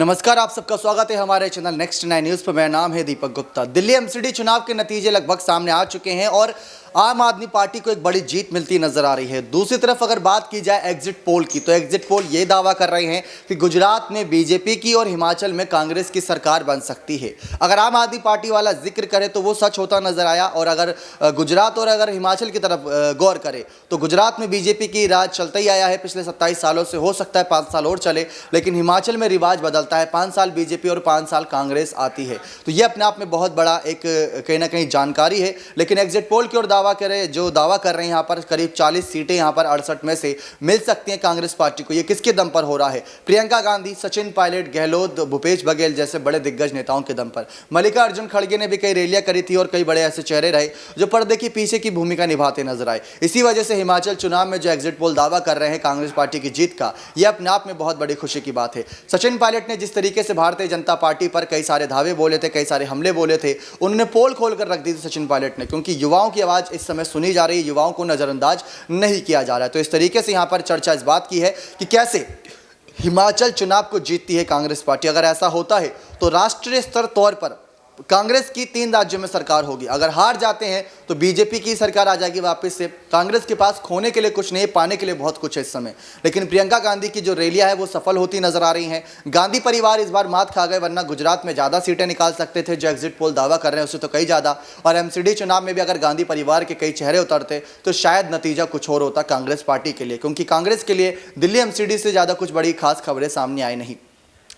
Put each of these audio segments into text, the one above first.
नमस्कार, आप सबका स्वागत है हमारे चैनल नेक्स्ट 9 न्यूज़ पर। मेरा नाम है दीपक गुप्ता। दिल्ली एमसीडी चुनाव के नतीजे लगभग सामने आ चुके हैं और आम आदमी पार्टी को एक बड़ी जीत मिलती नजर आ रही है। दूसरी तरफ अगर बात की जाए एग्जिट पोल की, तो एग्जिट पोल ये दावा कर रहे हैं कि गुजरात में बीजेपी की और हिमाचल में कांग्रेस की सरकार बन सकती है। अगर आम आदमी पार्टी वाला जिक्र करे तो वो सच होता नजर आया, और अगर गुजरात और अगर हिमाचल की तरफ गौर करे तो गुजरात में बीजेपी की राज चलता ही आया है पिछले 27 सालों से। हो सकता है 5 साल और चले, लेकिन हिमाचल में रिवाज बदलता है, 5 साल बीजेपी और 5 साल कांग्रेस आती है। तो ये अपने आप में बहुत बड़ा एक कहीं ना कहीं जानकारी है। लेकिन एग्जिट पोल की ओर दावा कर रहे हैं यहाँ पर करीब 40 सीटें यहाँ पर 68 में से मिल सकती हैं कांग्रेस पार्टी को। ये किसके दम पर हो रहा है? प्रियंका गांधी, सचिन पायलट, गहलोत, भूपेश बघेल जैसे बड़े दिग्गज नेताओं के दम पर। मल्लिकार्जुन खड़गे ने भी कई रैलियां करी थी और कई बड़े ऐसे चेहरे रहे जो पर्दे के पीछे की भूमिका निभाते नजर आए। इसी वजह से हिमाचल चुनाव में जो एग्जिट पोल दावा कर रहे हैं कांग्रेस पार्टी की जीत का, यह अपने आप में बहुत बड़ी खुशी की बात है। सचिन पायलट ने जिस तरीके से भारतीय जनता पार्टी पर कई सारे धावे बोले थे, कई सारे हमले बोले थे, उन्होंने पोल खोल कर रख दी थी सचिन पायलट ने, क्योंकि युवाओं की आवाज़ इस समय सुनी जा रही है, युवाओं को नज़रअंदाज नहीं किया जा रहा है। तो इस तरीके से यहाँ पर चर्चा इस बात की है कि कैसे हिमाचल चुनाव को जीतती है कांग्रेस पार्टी। अगर ऐसा होता है तो राष्ट्रीय स्तर तौर पर कांग्रेस की 3 राज्यों में सरकार होगी। अगर हार जाते हैं तो बीजेपी की सरकार आ जाएगी वापस से। कांग्रेस के पास खोने के लिए कुछ नहीं, पाने के लिए बहुत कुछ है इस समय। लेकिन प्रियंका गांधी की जो रैलियां है वो सफल होती नजर आ रही हैं। गांधी परिवार इस बार मात खा गए, वरना गुजरात में ज़्यादा सीटें निकाल सकते थे। जो एग्जिट पोल दावा कर रहे हैं उससे तो कई ज़्यादा। और एमसीडी चुनाव में भी अगर गांधी परिवार के कई चेहरे उतरते तो शायद नतीजा कुछ और होता कांग्रेस पार्टी के लिए, क्योंकि कांग्रेस के लिए दिल्ली एमसीडी से ज़्यादा कुछ बड़ी खास खबरें सामने आई नहीं।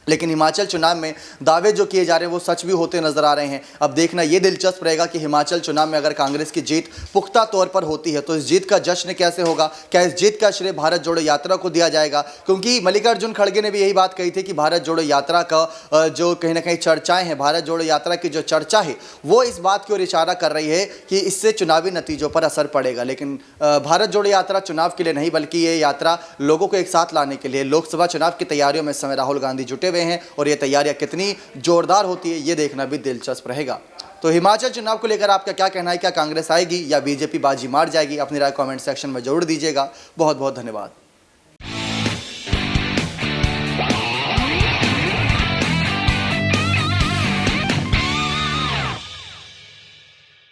लेकिन हिमाचल चुनाव में दावे जो किए जा रहे हैं वो सच भी होते नजर आ रहे हैं। अब देखना ये दिलचस्प रहेगा कि हिमाचल चुनाव में अगर कांग्रेस की जीत पुख्ता तौर पर होती है तो इस जीत का जश्न कैसे होगा। क्या इस जीत का श्रेय भारत जोड़ो यात्रा को दिया जाएगा? क्योंकि मल्लिकार्जुन खड़गे ने भी यही बात कही थी कि भारत जोड़ो यात्रा का जो कहीं ना कहीं चर्चाएं हैं, भारत जोड़ो यात्रा की जो चर्चा है वो इस बात की ओर इशारा कर रही है कि इससे चुनावी नतीजों पर असर पड़ेगा। लेकिन भारत जोड़ो यात्रा चुनाव के लिए नहीं, बल्कि ये यात्रा लोगों को एक साथ लाने के लिए। लोकसभा चुनाव की तैयारियों में इस समय राहुल गांधी जुटे हुए हैं और ये तैयारियां कितनी जोरदार होती है ये देखना भी दिलचस्प रहेगा। तो हिमाचल चुनाव को लेकर आपका क्या कहना है? क्या कांग्रेस आएगी या बीजेपी बाजी मार जाएगी? अपनी राय कमेंट सेक्शन में जरूर दीजिएगा। बहुत बहुत धन्यवाद।